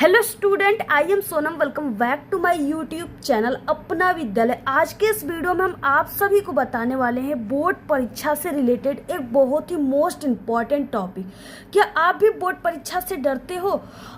Hello student, I am Sonam. Welcome back to my YouTube channel Apna Vidyalaya. आज के इस video में हम आप सभी को बताने वाले हैं बोर्ड परीक्षा से रिलेटेड एक बहुत ही मोस्ट इम्पॉर्टेंट टॉपिक। क्या आप भी बोर्ड परीक्षा से डरते हो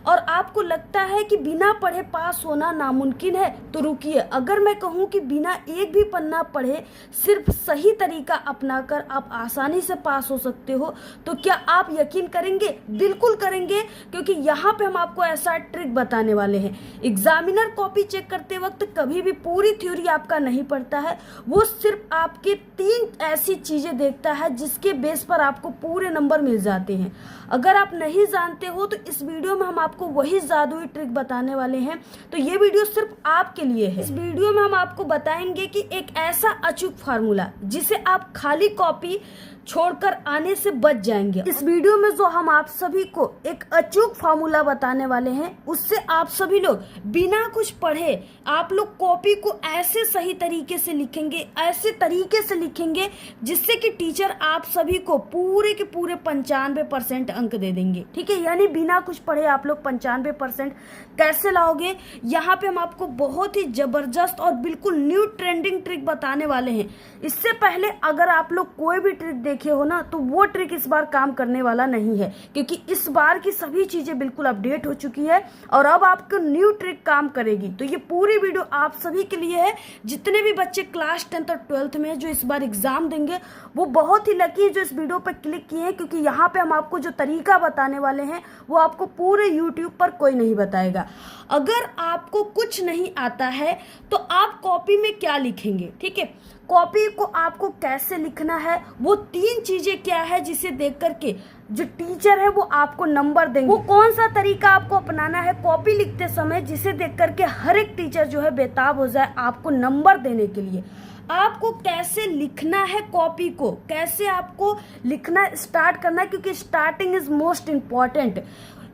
और आपको लगता है कि बिना पढ़े पास होना नामुमकिन है? तो रुकिए, अगर मैं कहूँ कि बिना एक भी पन्ना पढ़े सिर्फ सही तरीका अपनाकर आप आसानी से पास हो सकते हो, तो क्या आप यकीन करेंगे? बिल्कुल करेंगे, क्योंकि यहाँ पे हम आपको ऐसा ट्रिक बताने वाले हैं। एग्जामिनर कॉपी चेक करते वक्त कभी भी पूरी थ्योरी आपका नहीं पढ़ता है, वो सिर्फ आपके 3 ऐसी चीजें देखता है जिसके बेस पर आपको पूरे नंबर मिल जाते हैं। अगर आप नहीं जानते हो तो इस वीडियो में हम आपको वही जादुई ट्रिक बताने वाले हैं, तो ये वीडियो सिर्फ आपके लिए है। इस वीडियो में हम आपको बताएंगे कि एक ऐसा अचूक फार्मूला जिसे आप खाली कॉपी छोड़कर आने से बच जाएंगे। इस वीडियो में जो हम आप सभी को एक अचूक फार्मूला बताने वाले हैं, उससे आप सभी लोग बिना कुछ पढ़े आप लोग कॉपी को ऐसे सही तरीके से लिखेंगे, ऐसे तरीके से लिखेंगे जिससे कि टीचर आप सभी को पूरे के पूरे 95% अंक दे देंगे। ठीक है, यानी बिना कुछ पढ़े आप लोग 95% कैसे लाओगे, यहाँ पे हम आपको बहुत ही जबरदस्त और बिल्कुल न्यू ट्रेंडिंग ट्रिक बताने वाले हैं। इससे पहले अगर आप लोग कोई भी ट्रिक देखे हो ना, तो वो ट्रिक इस बार काम करने वाला नहीं है, क्योंकि इस बार की सभी चीजें बिल्कुल अपडेट हो चुकी है और अब आपको न्यू ट्रिक काम करेगी। तो ये पूरी वीडियो आप सभी के लिए है। जितने भी बच्चे क्लास 10th और 12th में जो इस बार एग्जाम देंगे वो बहुत ही लकी है जो इस वीडियो पर क्लिक किए हैं, क्योंकि यहाँ पे हम आपको जो तरीका बताने वाले हैं वो आपको पूरे यूट्यूब पर कोई नहीं बताएगा। अगर आपको कुछ नहीं आता है तो आप कॉपी में क्या लिखेंगे? ठीक है, कॉपी को आपको कैसे लिखना है, वो 3 चीजें क्या है जिसे देख करके जो टीचर है वो आपको नंबर देंगे। वो कौन सा तरीका आपको अपनाना है कॉपी लिखते समय जिसे देख करके हर एक टीचर जो है बेताब हो जाए आपको नंबर देने के लिए। आपको कैसे लिखना है कॉपी को, कैसे आपको लिखना स्टार्ट करना है, क्योंकि स्टार्टिंग इज मोस्ट इम्पॉर्टेंट,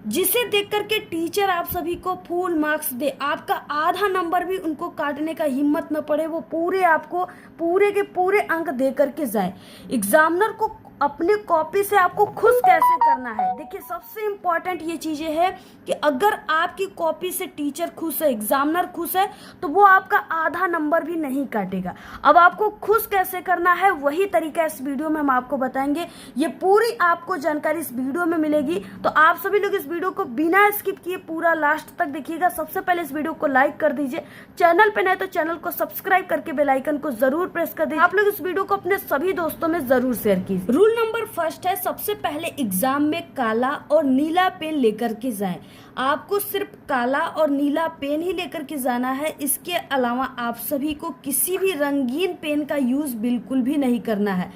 जिसे देख करके टीचर आप सभी को फुल मार्क्स दे, आपका आधा नंबर भी उनको काटने का हिम्मत न पड़े, वो पूरे आपको पूरे के पूरे अंक दे करके जाए। एग्जामिनर को अपने कॉपी से आपको खुश कैसे करना है? देखिए, सबसे इम्पोर्टेंट ये चीजें है कि अगर आपकी कॉपी से टीचर खुश है, एग्जामिनर खुश है, तो वो आपका आधा नंबर भी नहीं काटेगा। अब आपको खुश कैसे करना है वही तरीका इस वीडियो में हम आपको बताएंगे। ये पूरी आपको जानकारी इस वीडियो में मिलेगी, तो आप सभी लोग इस वीडियो को बिना स्किप किए पूरा लास्ट तक देखिएगा। सबसे पहले इस वीडियो को लाइक कर दीजिए, चैनल पे नए तो चैनल को सब्सक्राइब करके बेल आइकन को जरूर प्रेस कर दीजिए। आप लोग इस वीडियो को अपने सभी दोस्तों में जरूर शेयर कीजिए। रूल नंबर फर्स्ट है, सबसे पहले एग्जाम में काला और नीला पेन लेकर के जाएं। आपको सिर्फ काला और नीला पेन ही लेकर के जाना है, इसके अलावा आप सभी को किसी भी रंगीन पेन का यूज बिल्कुल भी नहीं करना है।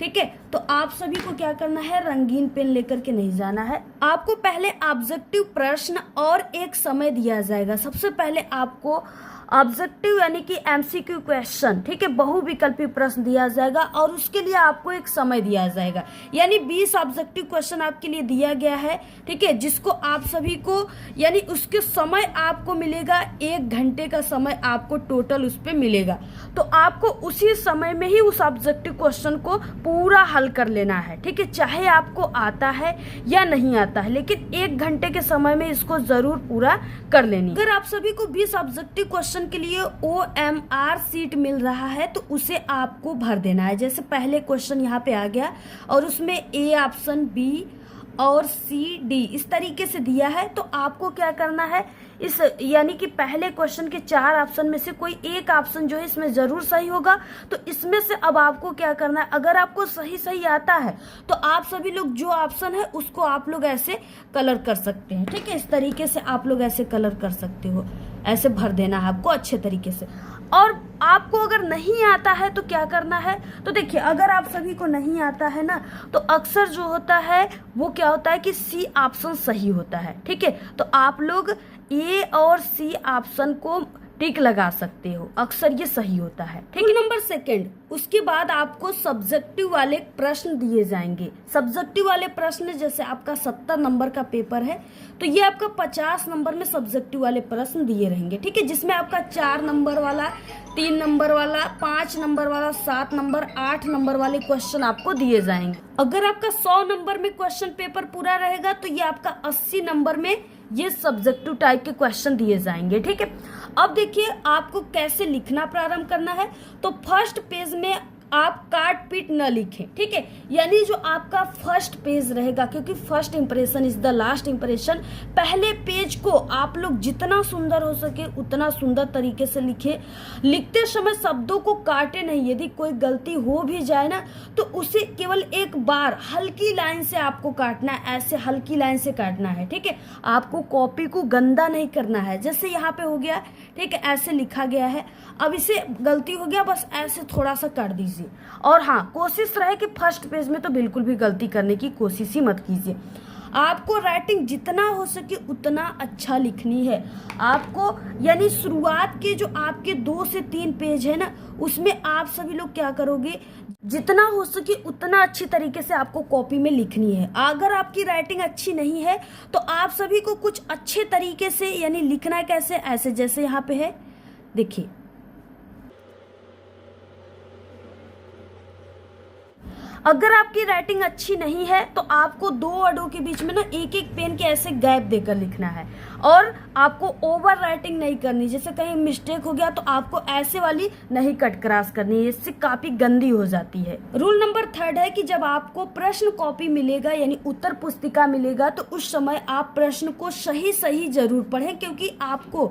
ठीक है, तो आप सभी को क्या करना है, रंगीन पेन लेकर के नहीं जाना है। आपको पहले ऑब्जेक्टिव प्रश्न और एक समय दिया जाएगा। सबसे पहले आपको ऑब्जेक्टिव यानी कि एमसीक्यू क्वेश्चन, ठीक है, बहुविकल्पी प्रश्न दिया जाएगा और उसके लिए आपको एक समय दिया जाएगा, यानी 20 ऑब्जेक्टिव क्वेश्चन आपके लिए दिया गया है। ठीक है, जिसको आप सभी को यानी उसके समय आपको मिलेगा 1 घंटे का समय आपको टोटल उस पर मिलेगा। तो आपको उसी समय में ही उस ऑब्जेक्टिव क्वेश्चन को पूरा हल कर लेना है। ठीक है, चाहे आपको आता है या नहीं आता है, लेकिन 1 घंटे के समय में इसको जरूर पूरा कर लेनी। अगर आप सभी को 20 ऑब्जेक्टिव क्वेश्चन के लिए OMR सीट मिल रहा है तो उसे आपको भर देना है। जैसे पहले क्वेश्चन यहाँ पे आ गया और उसमें A ऑप्शन, B और C, D इस तरीके से दिया है, तो आपको क्या करना है, इस यानी कि पहले क्वेश्चन के 4 ऑप्शन में से कोई एक ऑप्शन जो है इसमें जरूर सही होगा। तो इसमें से अब आपको क्या करना है, अगर आपको सही आता है तो आप सभी लोग जो ऑप्शन है उसको आप लोग ऐसे कलर कर सकते हैं। ठीक है, इस तरीके से आप लोग ऐसे कलर कर सकते हो, ऐसे भर देना है आपको अच्छे तरीके से। और आपको अगर नहीं आता है तो क्या करना है, तो देखिए, अगर आप सभी को नहीं आता है ना, तो अक्सर जो होता है वो क्या होता है कि C ऑप्शन सही होता है। ठीक है, तो आप लोग A और C ऑप्शन को टिक लगा सकते हो, अक्सर ये सही होता है। ठीक है, नंबर सेकंड, उसके बाद आपको सब्जेक्टिव वाले प्रश्न दिए जाएंगे। सब्जेक्टिव वाले प्रश्न जैसे आपका 70 नंबर का पेपर है तो ये आपका 50 नंबर में सब्जेक्टिव वाले प्रश्न दिए रहेंगे। ठीक है, जिसमें आपका 4 नंबर वाला, 3 नंबर वाला, 5 नंबर वाला, 7 नंबर, 8 नंबर वाले क्वेश्चन आपको दिए जाएंगे। अगर आपका 100 नंबर में क्वेश्चन पेपर पूरा रहेगा तो ये आपका 80 नंबर में ये सब्जेक्टिव टाइप के क्वेश्चन दिए जाएंगे। ठीक है, अब देखिए आपको कैसे लिखना प्रारंभ करना है। तो फर्स्ट पेज में आप काट पीट न लिखें। ठीक है, यानी जो आपका फर्स्ट पेज रहेगा, क्योंकि first impression is the last impression, पहले पेज को आप लोग जितना सुंदर हो सके उतना सुंदर तरीके से लिखे। लिखते समय शब्दों को काटे नहीं। यदि कोई गलती हो भी जाए ना तो उसे केवल एक बार हल्की लाइन से आपको काटना है, ऐसे हल्की लाइन से काटना है। ठीक है, आपको कॉपी को गंदा नहीं करना है। जैसे यहाँ पे हो गया, ठीक है, ऐसे लिखा गया है, अब इसे गलती हो गया, बस ऐसे थोड़ा सा कर दीजिए। और हाँ, कोशिश रहे कि फर्स्ट पेज में तो बिल्कुल भी गलती करने की कोशिश ही मत कीजिए। आपको राइटिंग जितना हो सके उतना अच्छा लिखनी है आपको। यानी शुरुआत के जो आपके 2 से 3 पेज है ना, उसमें आप सभी लोग क्या करोगे, जितना हो सके उतना अच्छी तरीके से आपको कॉपी में लिखनी है। अगर आपकी राइटिंग अच्छी नहीं है तो आप सभी को कुछ अच्छे तरीके से, यानी लिखना है कैसे, ऐसे जैसे यहाँ पे है, देखिए अगर आपकी राइटिंग अच्छी नहीं है तो आपको 2 वर्डों के बीच में ना एक एक पेन के ऐसे गैप देकर लिखना है। और आपको ओवर राइटिंग नहीं करनी, जैसे कहीं मिस्टेक हो गया तो आपको ऐसे वाली नहीं कट क्रॉस करनी है, इससे काफी गंदी हो जाती है। रूल नंबर 3 है कि जब आपको प्रश्न कॉपी मिलेगा यानी उत्तर पुस्तिका मिलेगा तो उस समय आप प्रश्न को सही सही जरूर पढ़ें, क्योंकि आपको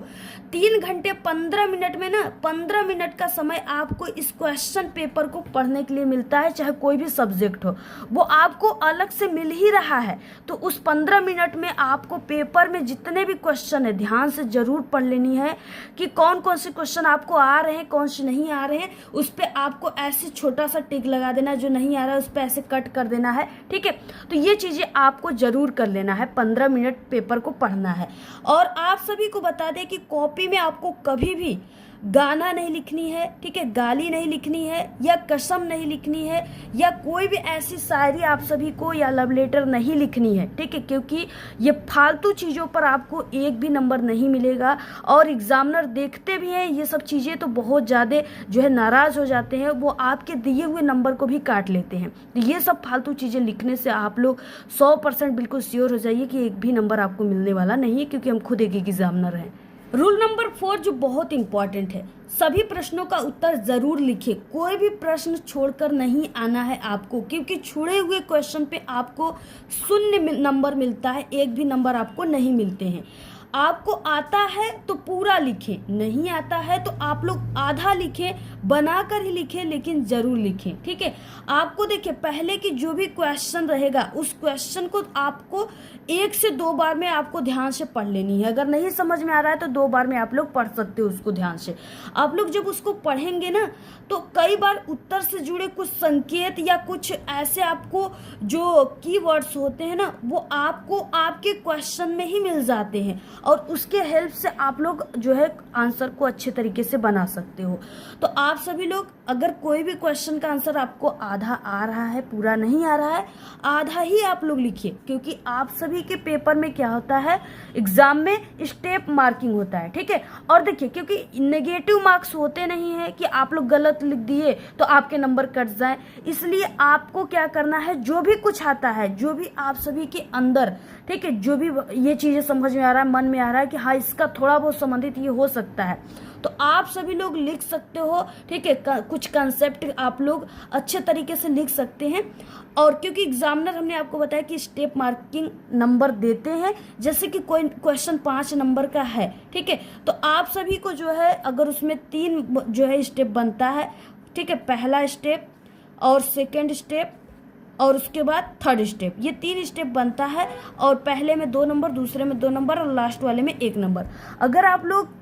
3 घंटे 15 मिनट में ना 15 मिनट का समय आपको इस क्वेश्चन पेपर को पढ़ने के लिए मिलता है, चाहे कोई भी सब्जेक्ट हो, वो आपको अलग से मिल ही रहा है। तो उस 15 मिनट में आपको पेपर में जितने भी क्वेश्चन है ध्यान से जरूर पढ़ लेनी है कि कौन कौन से क्वेश्चन आपको आ रहे हैं, कौन से नहीं आ रहे हैं। उस पे आपको ऐसे छोटा सा टिक लगा देना है, जो नहीं आ रहा है उस पे ऐसे कट कर देना है। ठीक है, तो ये चीजें आपको जरूर कर लेना है। 15 मिनट पेपर को पढ़ना है। और आप सभी को बता दें कि कॉपी में आपको कभी भी गाना नहीं लिखनी है, ठीक है, गाली नहीं लिखनी है, या कसम नहीं लिखनी है, या कोई भी ऐसी शायरी आप सभी को या लव लेटर नहीं लिखनी है। ठीक है, क्योंकि ये फालतू चीज़ों पर आपको एक भी नंबर नहीं मिलेगा। और एग्जामिनर देखते भी हैं ये सब चीज़ें तो बहुत ज़्यादा जो है नाराज़ हो जाते हैं, वो आपके दिए हुए नंबर को भी काट लेते हैं। तो ये सब फालतू चीज़ें लिखने से आप लोग 100% बिल्कुल श्योर हो जाइए कि एक भी नंबर आपको मिलने वाला नहीं है, क्योंकि हम खुद एक एग्जामिनर हैं। रूल नंबर 4 जो बहुत इंपॉर्टेंट है, सभी प्रश्नों का उत्तर जरूर लिखें। कोई भी प्रश्न छोड़कर नहीं आना है आपको, क्योंकि छुड़े हुए क्वेश्चन पे आपको 0 नंबर मिलता है, एक भी नंबर आपको नहीं मिलते हैं। आपको आता है तो पूरा लिखें, नहीं आता है तो आप लोग आधा लिखें, बनाकर ही लिखें, लेकिन जरूर लिखें। ठीक है, आपको देखिए पहले की जो भी क्वेश्चन रहेगा उस क्वेश्चन को आपको 1 से 2 बार में आपको ध्यान से पढ़ लेनी है। अगर नहीं समझ में आ रहा है तो 2 बार में आप लोग पढ़ सकते हो उसको ध्यान से। आप लोग जब उसको पढ़ेंगे ना तो कई बार उत्तर से जुड़े कुछ संकेत या कुछ ऐसे आपको जो कीवर्ड्स होते हैं ना, वो आपको आपके क्वेश्चन में ही मिल जाते हैं, और उसके हेल्प से आप लोग जो है आंसर को अच्छे तरीके से बना सकते हो। तो आप सभी लोग अगर कोई भी क्वेश्चन का आंसर आपको आधा आ रहा है, पूरा नहीं आ रहा है, आधा ही आप लोग लिखिए, क्योंकि आप सभी के पेपर में क्या होता है, एग्जाम में स्टेप मार्किंग होता है। ठीक है, और देखिए क्योंकि नेगेटिव मार्क्स होते नहीं है कि आप लोग गलत लिख दिए तो आपके नंबर कट जाए, इसलिए आपको क्या करना है, जो भी कुछ आता है, जो भी आप सभी के अंदर, ठीक है, जो भी ये चीजें समझ में आ रहा है, मन में आ रहा है कि हाँ इसका थोड़ा बहुत संबंधित ये हो सकता है, तो आप सभी लोग लिख सकते हो। ठीक है, कुछ कंसेप्ट आप लोग अच्छे तरीके से लिख सकते हैं। और क्योंकि एग्जामिनर हमने आपको बताया कि स्टेप मार्किंग नंबर देते हैं, जैसे कि कोई क्वेश्चन 5 नंबर का है, ठीक है, तो आप सभी को जो है अगर उसमें 3 जो है स्टेप बनता है, ठीक है, पहला स्टेप और सेकेंड स्टेप और उसके बाद थर्ड स्टेप, ये 3 स्टेप बनता है। और पहले में 2 नंबर, दूसरे में 2 नंबर और लास्ट वाले में 1 नंबर। अगर आप लोग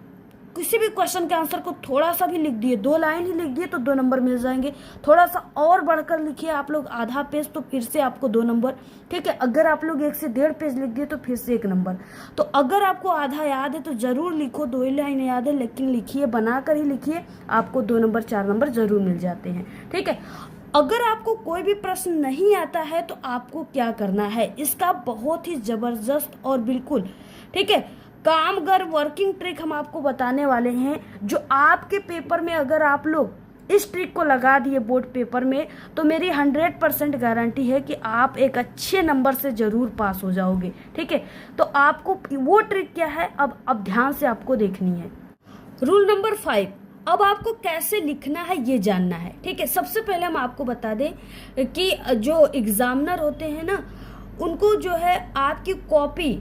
किसी भी क्वेश्चन के आंसर को थोड़ा सा भी लिख दिए, 2 लाइन ही लिख दिए तो 2 नंबर मिल जाएंगे। थोड़ा सा और बढ़कर लिखिए आप लोग आधा पेज, तो फिर से आपको 2 नंबर। ठीक है, अगर आप लोग 1 से 1.5 पेज लिख दिए तो फिर से 1 नंबर। तो अगर आपको आधा याद है तो जरूर लिखो, 2 ही लाइन याद है लेकिन लिखिए, बनाकर ही लिखिए, आपको 2 नंबर 4 नंबर जरूर मिल जाते हैं। ठीक है, अगर आपको कोई भी प्रश्न नहीं आता है तो आपको क्या करना है, इसका बहुत ही जबरदस्त और बिल्कुल, ठीक है, कामगर वर्किंग ट्रिक हम आपको बताने वाले हैं, जो आपके पेपर में अगर आप लोग इस ट्रिक को लगा दिए बोर्ड पेपर में तो मेरी 100% गारंटी है कि आप एक अच्छे नंबर से जरूर पास हो जाओगे। ठीक है, तो आपको वो ट्रिक क्या है अब ध्यान से आपको देखनी है। रूल नंबर 5, अब आपको कैसे लिखना है ये जानना है। ठीक है, सबसे पहले हम आपको बता दें कि जो एग्जामिनर होते हैं ना, उनको जो है आपकी कॉपी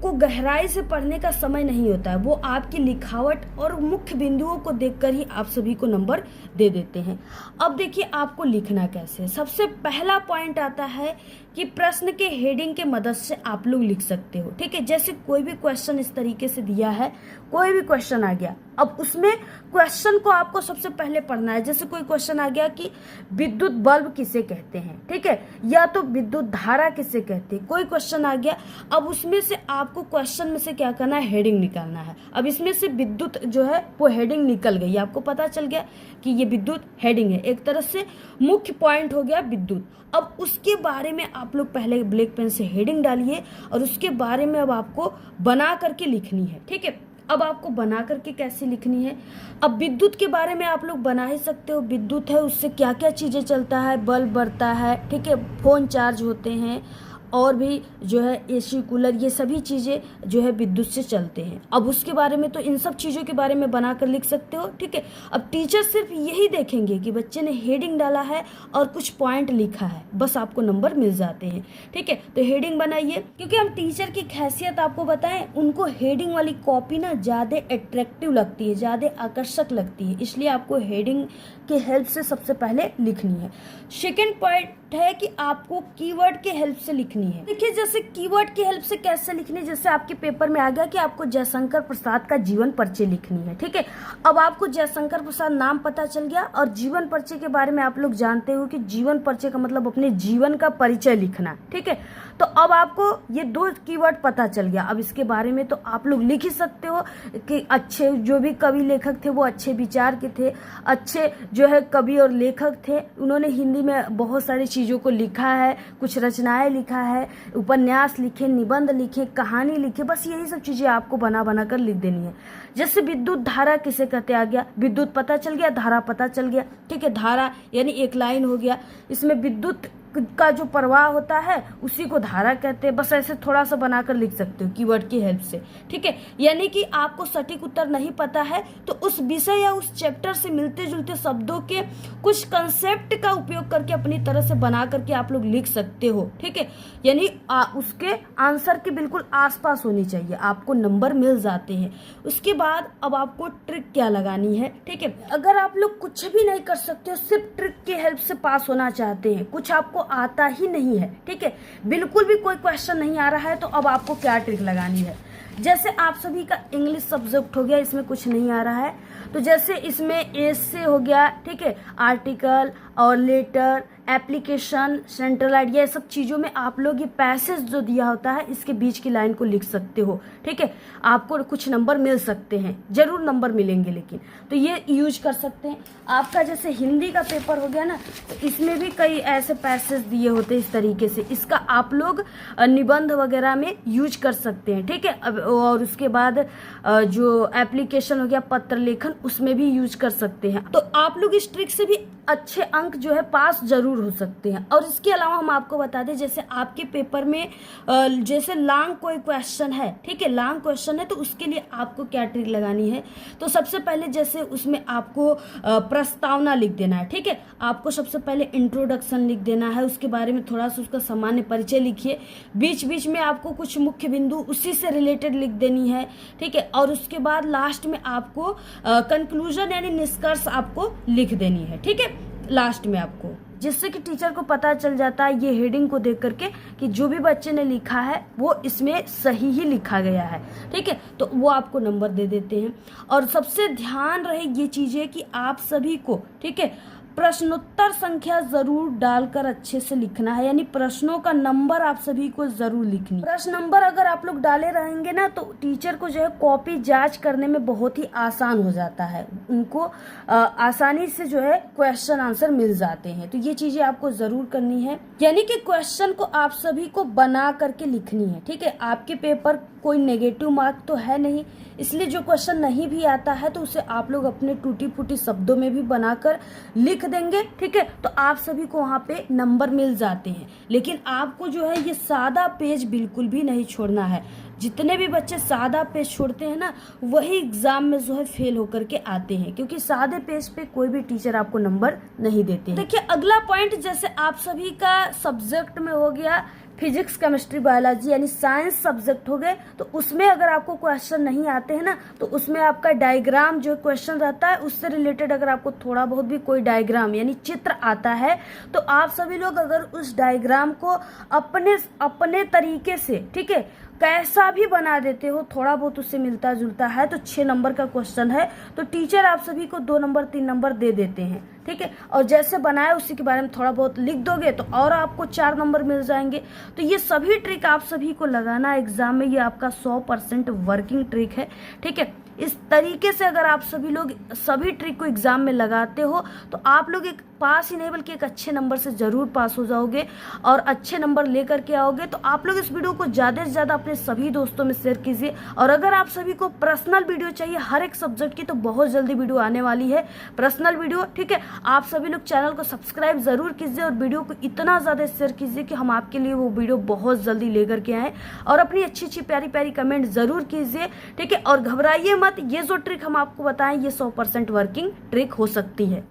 को गहराई से पढ़ने का समय नहीं होता है। वो आपकी लिखावट और मुख्य बिंदुओं को देखकर ही आप सभी को नंबर दे देते हैं। अब देखिए आपको लिखना कैसे है। सबसे पहला पॉइंट आता है कि प्रश्न के हेडिंग के मदद से आप लोग लिख सकते हो। ठीक है, जैसे कोई भी क्वेश्चन इस तरीके से दिया है, कोई भी क्वेश्चन आ गया, अब उसमें क्वेश्चन को आपको सबसे पहले पढ़ना है। जैसे कोई क्वेश्चन आ गया कि विद्युत बल्ब किसे कहते हैं, ठीक है, या तो विद्युत धारा किसे कहते हैं, कोई क्वेश्चन आ गया, अब उसमें से आपको क्वेश्चन में से क्या करना है, हेडिंग निकालना है। अब इसमें से विद्युत जो है वो हेडिंग निकल गई, आपको पता चल गया कि ये विद्युत हेडिंग है, एक तरह से मुख्य पॉइंट हो गया विद्युत। अब उसके बारे में आप लोग पहले ब्लैक पेन से हेडिंग डालिए और उसके बारे में अब आपको बना करके लिखनी है। ठीक है, अब आपको बना करके कैसे लिखनी है, अब विद्युत के बारे में आप लोग बना ही सकते हो। विद्युत है, उससे क्या क्या चीजें चलता है, बल्ब बढ़ता है, ठीक है, फोन चार्ज होते हैं, और भी जो है एसी कूलर, ये सभी चीज़ें जो है विद्युत से चलते हैं। अब उसके बारे में तो इन सब चीज़ों के बारे में बनाकर लिख सकते हो। ठीक है, अब टीचर सिर्फ यही देखेंगे कि बच्चे ने हेडिंग डाला है और कुछ पॉइंट लिखा है, बस आपको नंबर मिल जाते हैं। ठीक है, तो हेडिंग बनाइए, क्योंकि हम टीचर की हैसियत आपको बताएं, उनको हेडिंग वाली कॉपी ना ज़्यादा अट्रैक्टिव लगती है, ज़्यादा आकर्षक लगती है, इसलिए आपको हेडिंग के हेल्प से सबसे पहले लिखनी है। सेकेंड पॉइंट है कि आपको कीवर्ड के हेल्प से लिखनी है। देखिए, जैसे कीवर्ड की हेल्प से कैसे लिखनी है, जैसे आपके पेपर में आ गया कि आपको जयशंकर प्रसाद का जीवन परिचय लिखनी है। ठीक है, अब आपको जयशंकर प्रसाद नाम पता चल गया और जीवन परिचय के बारे में आप लोग जानते हो कि जीवन परिचय का मतलब अपने जीवन का परिचय लिखना। ठीक है, तो अब आपको ये 2 कीवर्ड पता चल गया। अब इसके बारे में तो आप लोग लिख ही सकते हो कि अच्छे जो भी कवि लेखक थे वो अच्छे विचार के थे, अच्छे जो है कवि और लेखक थे, उन्होंने हिंदी में बहुत सारी चीज़ों को लिखा है, कुछ रचनाएं लिखा है, उपन्यास लिखे, निबंध लिखे, कहानी लिखे, बस यही सब चीज़ें आपको बना बना कर लिख देनी है। जैसे विद्युत धारा किसे कहते आ गया, विद्युत पता चल गया, धारा पता चल गया। ठीक है, धारा यानी एक लाइन हो गया, इसमें विद्युत का जो प्रवाह होता है उसी को धारा कहते हैं। बस ऐसे थोड़ा सा बनाकर लिख सकते हो कीवर्ड की हेल्प से। ठीक है, यानी कि आपको सटीक उत्तर नहीं पता है तो उस विषय या उस चैप्टर से मिलते जुलते शब्दों के कुछ कंसेप्ट का उपयोग करके अपनी तरह से बना करके आप लोग लिख सकते हो। ठीक है, यानी उसके आंसर के बिल्कुल आसपास होनी चाहिए, आपको नंबर मिल जाते हैं। उसके बाद अब आपको ट्रिक क्या लगानी है। ठीक है, अगर आप लोग कुछ भी नहीं कर सकते हो, सिर्फ ट्रिक की हेल्प से पास होना चाहते हैं, कुछ आपको आता ही नहीं है, ठीक है, बिल्कुल भी कोई क्वेश्चन नहीं आ रहा है, तो अब आपको क्या ट्रिक लगानी है। जैसे आप सभी का इंग्लिश सब्जेक्ट हो गया, इसमें कुछ नहीं आ रहा है, तो जैसे इसमें एस से हो गया, ठीक है, आर्टिकल और लेटर, एप्लीकेशन, सेंट्रल आइडिया, सब चीज़ों में आप लोग ये पैसेज जो दिया होता है इसके बीच की लाइन को लिख सकते हो। ठीक है, आपको कुछ नंबर मिल सकते हैं, जरूर नंबर मिलेंगे, लेकिन तो ये यूज कर सकते हैं। आपका जैसे हिंदी का पेपर हो गया ना, तो इसमें भी कई ऐसे पैसेज दिए होते हैं इस तरीके से, इसका आप लोग निबंध वगैरह में यूज कर सकते हैं। ठीक है, और उसके बाद जो एप्लीकेशन हो गया, पत्र लेखन, उसमें भी यूज कर सकते हैं। तो आप लोग इस ट्रिक से भी अच्छे अंक जो है पास जरूर हो सकते हैं। और इसके अलावा हम आपको बता दें, जैसे आपके पेपर में जैसे लॉन्ग कोई क्वेश्चन है, ठीक है, लॉन्ग क्वेश्चन है, तो उसके लिए आपको क्या ट्रिक लगानी है। तो सबसे पहले जैसे उसमें आपको प्रस्तावना लिख देना है। ठीक है, आपको सबसे पहले इंट्रोडक्शन लिख देना है, उसके बारे में थोड़ा सा उसका सामान्य परिचय लिखिए, बीच बीच में आपको कुछ मुख्य बिंदु उसी से रिलेटेड लिख देनी है। ठीक है, और उसके बाद लास्ट में आपको कंक्लूजन यानी निष्कर्ष आपको लिख देनी है। ठीक है, लास्ट में आपको, जिससे कि टीचर को पता चल जाता है ये हेडिंग को देख करके कि जो भी बच्चे ने लिखा है वो इसमें सही ही लिखा गया है। ठीक है, तो वो आपको नंबर दे देते हैं। और सबसे ध्यान रहे ये चीजें कि आप सभी को, ठीक है, प्रश्नोत्तर संख्या जरूर डालकर अच्छे से लिखना है, यानी प्रश्नों का नंबर आप सभी को जरूर लिखनी। प्रश्न नंबर अगर आप लोग डाले रहेंगे ना, तो टीचर को जो है कॉपी जांच करने में बहुत ही आसान हो जाता है, उनको आसानी से जो है क्वेश्चन आंसर मिल जाते हैं। तो ये चीजें आपको जरूर करनी है, यानी कि क्वेश्चन को आप सभी को बना करके लिखनी है। ठीक है, आपके पेपर कोई नेगेटिव मार्क तो है नहीं, इसलिए जो क्वेश्चन नहीं भी आता है तो उसे आप लोग अपने टूटी फूटी शब्दों में भी बनाकर लिख देंगे, ठीक है। तो आप सभी को वहाँ पे नंबर मिल जाते हैं। लेकिन आपको जो है ये सादा पेज बिल्कुल भी नहीं छोड़ना है। जितने भी बच्चे सादा पेज छोड़ते हैं ना, वही एग्जाम में जो है फेल होकर के आते हैं, क्योंकि सादे पेज पे कोई भी टीचर आपको नंबर नहीं देते हैं। देखिए अगला पॉइंट, जैसे आप सभी का सब्जेक्ट में हो गया फिजिक्स, केमिस्ट्री, बायोलॉजी यानी साइंस सब्जेक्ट हो गए, तो उसमें अगर आपको क्वेश्चन नहीं आते हैं ना, तो उसमें आपका डायग्राम जो क्वेश्चन रहता है उससे रिलेटेड अगर आपको थोड़ा बहुत भी कोई डायग्राम यानी चित्र आता है, तो आप सभी लोग अगर उस डायग्राम को अपने तरीके से, ठीक है, कैसा भी बना देते हो, थोड़ा बहुत उससे मिलता जुलता है, तो 6 नंबर का क्वेश्चन है तो टीचर आप सभी को 2 नंबर 3 नंबर दे देते हैं, ठीक है। और जैसे बनाए उसी के बारे में थोड़ा बहुत लिख दोगे तो और आपको 4 नंबर मिल जाएंगे। तो ये सभी ट्रिक आप सभी को लगाना एग्जाम में, ये आपका 100% वर्किंग ट्रिक है, ठीक है। इस तरीके से अगर आप सभी लोग सभी ट्रिक को एग्जाम में लगाते हो तो आप लोग एक पास ही नहीं बल्कि एक अच्छे नंबर से जरूर पास हो जाओगे और अच्छे नंबर लेकर के आओगे। तो आप लोग इस वीडियो को ज़्यादा से ज़्यादा अपने सभी दोस्तों में शेयर कीजिए। और अगर आप सभी को पर्सनल वीडियो चाहिए हर एक सब्जेक्ट की, तो बहुत जल्दी वीडियो आने वाली है पर्सनल वीडियो, ठीक है। आप सभी लोग चैनल को सब्सक्राइब जरूर कीजिए और वीडियो को इतना ज़्यादा शेयर कीजिए कि हम आपके लिए वो वीडियो बहुत जल्दी लेकर के आएँ। और अपनी अच्छी अच्छी प्यारी प्यारी कमेंट जरूर कीजिए, ठीक है। और घबराइए मत, ये जो ट्रिक हम आपको बताएं ये 100% वर्किंग ट्रिक हो सकती है।